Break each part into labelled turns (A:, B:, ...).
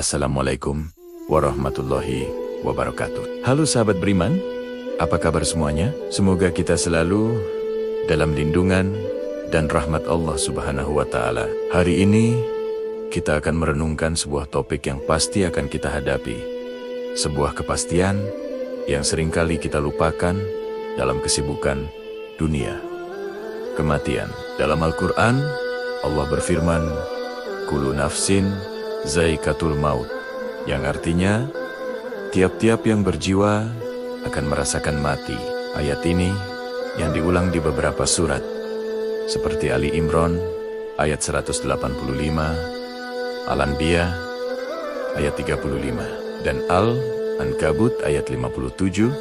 A: Assalamualaikum warahmatullahi wabarakatuh. Halo sahabat beriman, apa kabar semuanya? Semoga kita selalu dalam lindungan dan rahmat Allah Subhanahu wa Ta'ala. Hari ini kita akan merenungkan sebuah topik yang pasti akan kita hadapi. Sebuah kepastian yang seringkali kita lupakan dalam kesibukan dunia. Kematian. Dalam Al-Quran, Allah berfirman, "Kullu nafsin zaikatul maut," yang artinya, tiap-tiap yang berjiwa akan merasakan mati. Ayat ini yang diulang di beberapa surat, seperti Ali Imran ayat 185, Al-Anbiya ayat 35, dan Al-Ankabut ayat 57,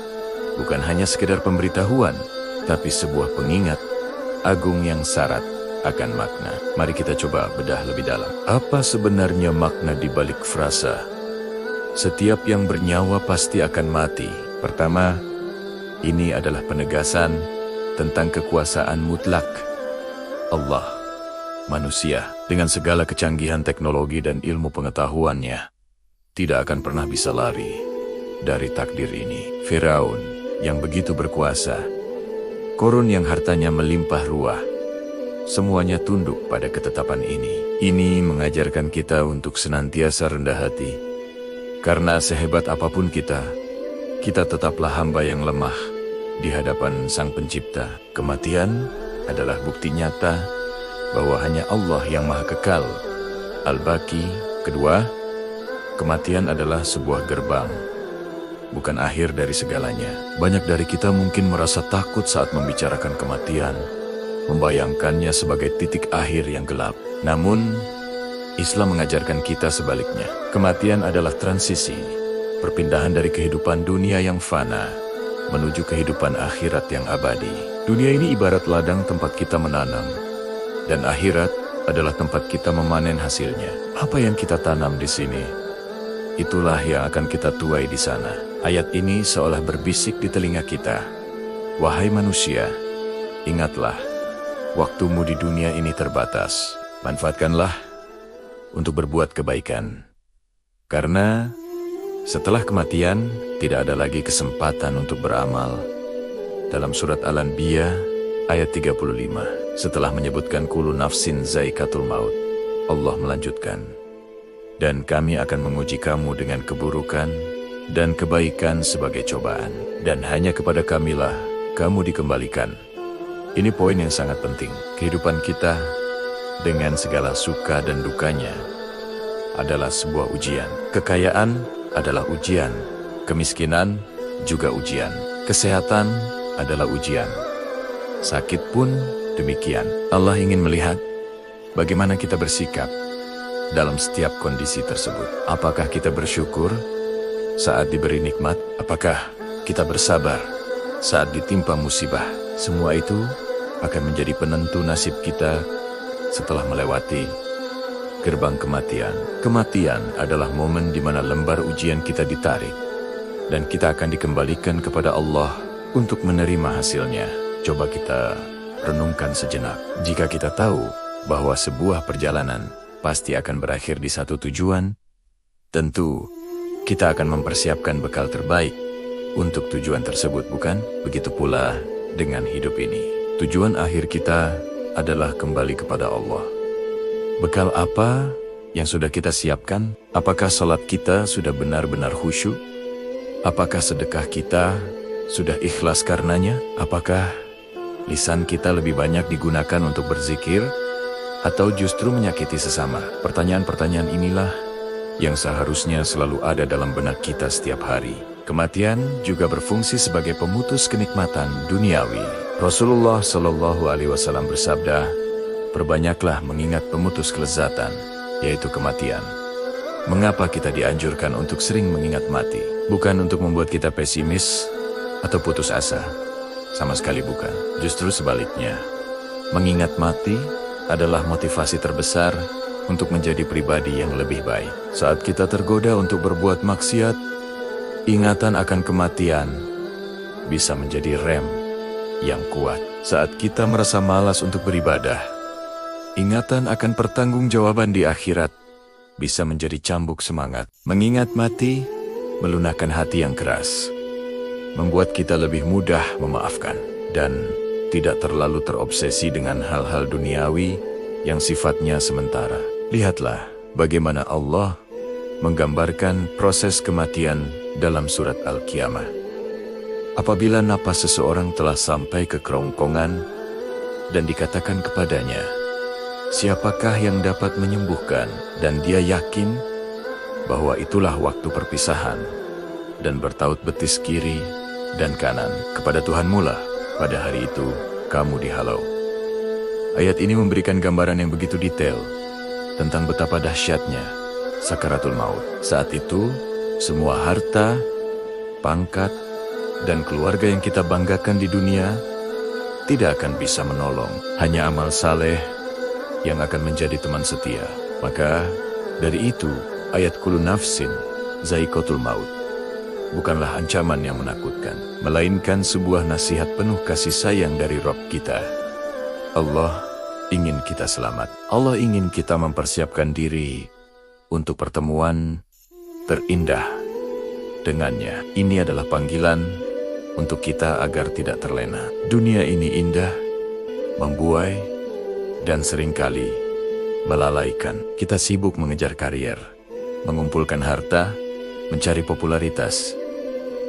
A: bukan hanya sekedar pemberitahuan, tapi sebuah pengingat agung yang syarat akan makna. Mari kita coba bedah lebih dalam. Apa sebenarnya makna di balik frasa "setiap yang bernyawa pasti akan mati"? Pertama, ini adalah penegasan tentang kekuasaan mutlak Allah. Manusia, dengan segala kecanggihan teknologi dan ilmu pengetahuannya, tidak akan pernah bisa lari dari takdir ini. Firaun yang begitu berkuasa, Korun yang hartanya melimpah ruah, semuanya tunduk pada ketetapan ini. Ini mengajarkan kita untuk senantiasa rendah hati. Karena sehebat apapun kita tetaplah hamba yang lemah di hadapan Sang Pencipta. Kematian adalah bukti nyata bahwa hanya Allah yang Maha Kekal, Al-Baqi. Kedua, kematian adalah sebuah gerbang, bukan akhir dari segalanya. Banyak dari kita mungkin merasa takut saat membicarakan kematian, membayangkannya sebagai titik akhir yang gelap. Namun, Islam mengajarkan kita sebaliknya. Kematian adalah transisi, perpindahan dari kehidupan dunia yang fana menuju kehidupan akhirat yang abadi. Dunia ini ibarat ladang tempat kita menanam, dan akhirat adalah tempat kita memanen hasilnya. Apa yang kita tanam di sini, itulah yang akan kita tuai di sana. Ayat ini seolah berbisik di telinga kita. Wahai manusia, ingatlah, waktumu di dunia ini terbatas. Manfaatkanlah untuk berbuat kebaikan. Karena setelah kematian, tidak ada lagi kesempatan untuk beramal. Dalam surat Al-Anbiya ayat 35, setelah menyebutkan kullu nafsin zaikatul maut, Allah melanjutkan, "Dan kami akan menguji kamu dengan keburukan dan kebaikan sebagai cobaan, dan hanya kepada kamilah kamu dikembalikan." Ini poin yang sangat penting. Kehidupan kita dengan segala suka dan dukanya adalah sebuah ujian. Kekayaan adalah ujian, kemiskinan juga ujian, kesehatan adalah ujian, sakit pun demikian. Allah ingin melihat bagaimana kita bersikap dalam setiap kondisi tersebut. Apakah kita bersyukur saat diberi nikmat? Apakah kita bersabar saat ditimpa musibah? Semua itu akan menjadi penentu nasib kita setelah melewati gerbang kematian. Kematian adalah momen di mana lembar ujian kita ditarik, dan kita akan dikembalikan kepada Allah untuk menerima hasilnya. Coba kita renungkan sejenak. Jika kita tahu bahwa sebuah perjalanan pasti akan berakhir di satu tujuan, tentu kita akan mempersiapkan bekal terbaik untuk tujuan tersebut, bukan? Begitu pula dengan hidup ini. Tujuan akhir kita adalah kembali kepada Allah. Bekal apa yang sudah kita siapkan? Apakah salat kita sudah benar-benar khusyuk? Apakah sedekah kita sudah ikhlas karenanya? Apakah lisan kita lebih banyak digunakan untuk berzikir, atau justru menyakiti sesama? Pertanyaan-pertanyaan inilah yang seharusnya selalu ada dalam benak kita setiap hari. Kematian juga berfungsi sebagai pemutus kenikmatan duniawi. Rasulullah Shallallahu Alaihi Wasallam bersabda, "Perbanyaklah mengingat pemutus kelezatan, yaitu kematian." Mengapa kita dianjurkan untuk sering mengingat mati? Bukan untuk membuat kita pesimis atau putus asa, sama sekali bukan. Justru sebaliknya, mengingat mati adalah motivasi terbesar untuk menjadi pribadi yang lebih baik. Saat kita tergoda untuk berbuat maksiat, ingatan akan kematian bisa menjadi rem yang kuat. Saat kita merasa malas untuk beribadah, ingatan akan pertanggungjawaban di akhirat bisa menjadi cambuk semangat. Mengingat mati, melunakkan hati yang keras, membuat kita lebih mudah memaafkan dan tidak terlalu terobsesi dengan hal-hal duniawi yang sifatnya sementara. Lihatlah bagaimana Allah menggambarkan proses kematian dalam surat Al-Qiyamah. Apabila napas seseorang telah sampai ke kerongkongan dan dikatakan kepadanya, siapakah yang dapat menyembuhkan? Dan dia yakin bahwa itulah waktu perpisahan dan bertaut betis kiri dan kanan. Kepada Tuhanmu lah pada hari itu kamu dihalau. Ayat ini memberikan gambaran yang begitu detail tentang betapa dahsyatnya sakaratul maut. Saat itu, semua harta, pangkat, dan keluarga yang kita banggakan di dunia tidak akan bisa menolong. Hanya amal saleh yang akan menjadi teman setia. Maka dari itu, ayat kullu nafsin za'iqatul maut bukanlah ancaman yang menakutkan, melainkan sebuah nasihat penuh kasih sayang dari Rabb kita. Allah ingin kita selamat. Allah ingin kita mempersiapkan diri untuk pertemuan terindah dengannya. Ini adalah panggilan untuk kita agar tidak terlena. Dunia ini indah, membuai, dan seringkali melalaikan. Kita sibuk mengejar karier, mengumpulkan harta, mencari popularitas,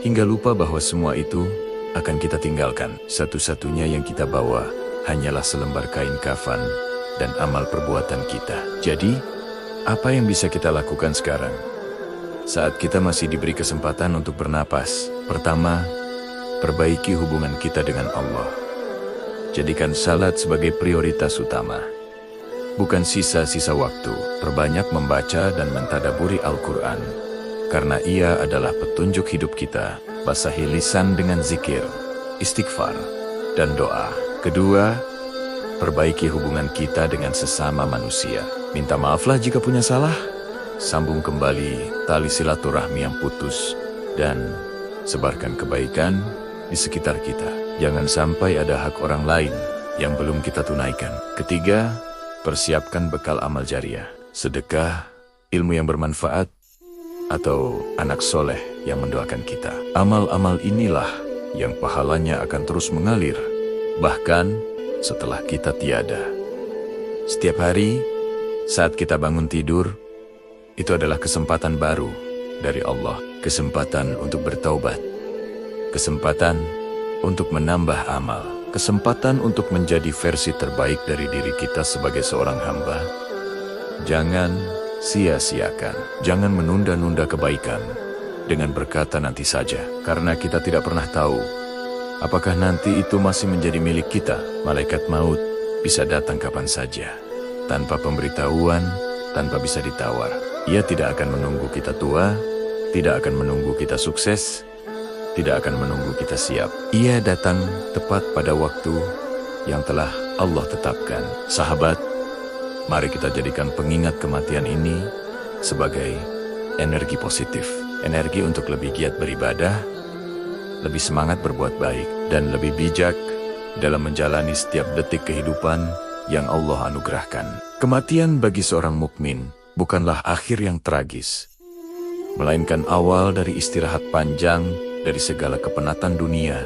A: hingga lupa bahwa semua itu akan kita tinggalkan. Satu-satunya yang kita bawa hanyalah selembar kain kafan dan amal perbuatan kita. Jadi, apa yang bisa kita lakukan sekarang? Saat kita masih diberi kesempatan untuk bernapas, pertama, perbaiki hubungan kita dengan Allah. Jadikan salat sebagai prioritas utama, bukan sisa-sisa waktu. Perbanyak membaca dan mentadaburi Al-Quran, karena ia adalah petunjuk hidup kita. Basahi lisan dengan zikir, istighfar, dan doa. Kedua, perbaiki hubungan kita dengan sesama manusia. Minta maaflah jika punya salah, sambung kembali tali silaturahmi yang putus, dan sebarkan kebaikan di sekitar kita. Jangan sampai ada hak orang lain yang belum kita tunaikan. Ketiga, persiapkan bekal amal jariah, sedekah, ilmu yang bermanfaat, atau anak soleh yang mendoakan kita. Amal-amal inilah yang pahalanya akan terus mengalir, bahkan setelah kita tiada. Setiap hari, saat kita bangun tidur, itu adalah kesempatan baru dari Allah. Kesempatan untuk bertaubat, kesempatan untuk menambah amal, kesempatan untuk menjadi versi terbaik dari diri kita sebagai seorang hamba. Jangan sia-siakan, jangan menunda-nunda kebaikan dengan berkata nanti saja, karena kita tidak pernah tahu apakah nanti itu masih menjadi milik kita. Malaikat maut bisa datang kapan saja, tanpa pemberitahuan, tanpa bisa ditawar. Ia tidak akan menunggu kita tua, tidak akan menunggu kita sukses, tidak akan menunggu kita siap. Ia datang tepat pada waktu yang telah Allah tetapkan. Sahabat, mari kita jadikan pengingat kematian ini sebagai energi positif. Energi untuk lebih giat beribadah, lebih semangat berbuat baik, dan lebih bijak dalam menjalani setiap detik kehidupan yang Allah anugerahkan. Kematian bagi seorang mukmin bukanlah akhir yang tragis, melainkan awal dari istirahat panjang dari segala kepenatan dunia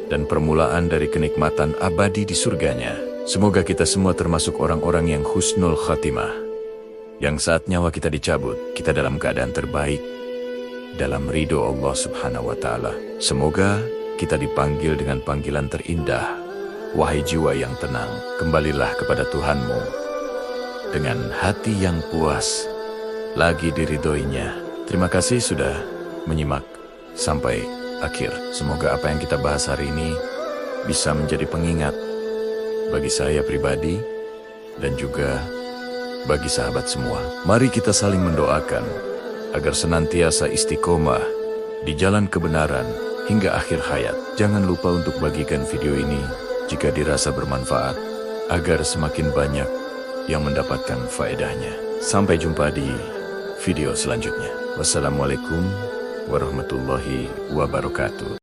A: dan permulaan dari kenikmatan abadi di surganya. Semoga kita semua termasuk orang-orang yang husnul khatimah, yang saat nyawa kita dicabut, kita dalam keadaan terbaik, dalam ridho Allah subhanahu wa ta'ala. Semoga kita dipanggil dengan panggilan terindah. Wahai jiwa yang tenang, kembalilah kepada Tuhanmu dengan hati yang puas, lagi diridhoinya. Terima kasih sudah menyimak sampai akhir. Semoga apa yang kita bahas hari ini bisa menjadi pengingat bagi saya pribadi dan juga bagi sahabat semua. Mari kita saling mendoakan agar senantiasa istiqomah di jalan kebenaran hingga akhir hayat. Jangan lupa untuk bagikan video ini jika dirasa bermanfaat, agar semakin banyak yang mendapatkan faedahnya. Sampai jumpa di video selanjutnya. Wassalamualaikum warahmatullahi wabarakatuh.